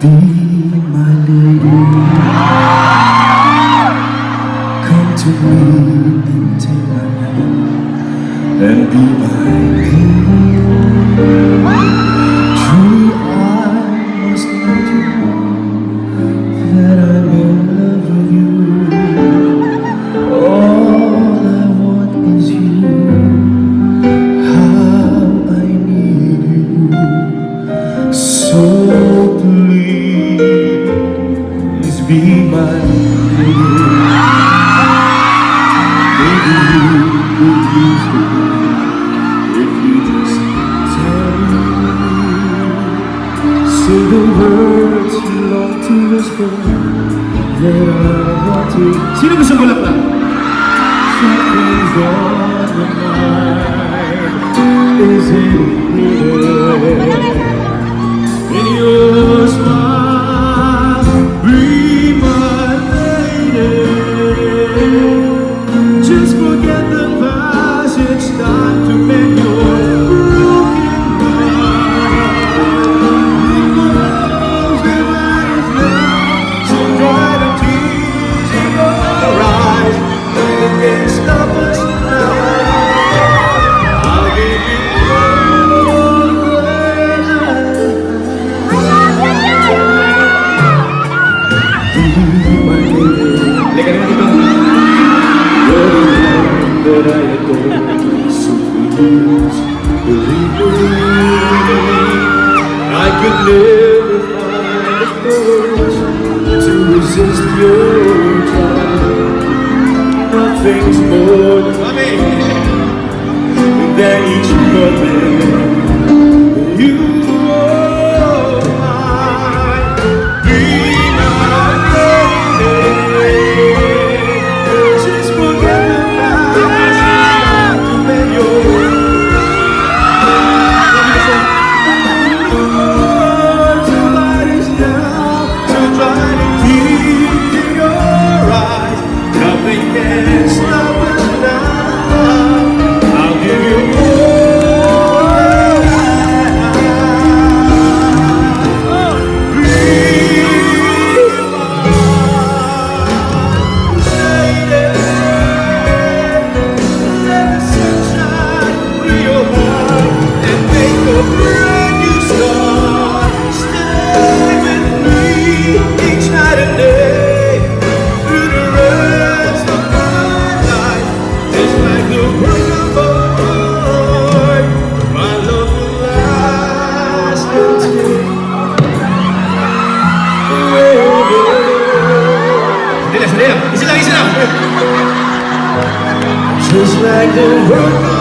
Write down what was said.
Be my lady, come to me and take my hand and be my queen. Truly I must let you know that I'm in love with you. All I want is you, how I need you. So please be my lady. Maybe you could use the if you just tell me. Say the words you long to whisper that I want to. Sino gusto mo lang? Something's on your mind. Is it here? In your smile, be my lady. Just forget the past, it's time to mend your broken heart. Leave the rose that matters now, so dry the tears in your eyes. Nothing can stop us now. I'll give you that I adore, so please believe me. I could never find the courage to resist your charm. Nothing's more than each moment you are mine. Be my lady. Just forget the just like the world.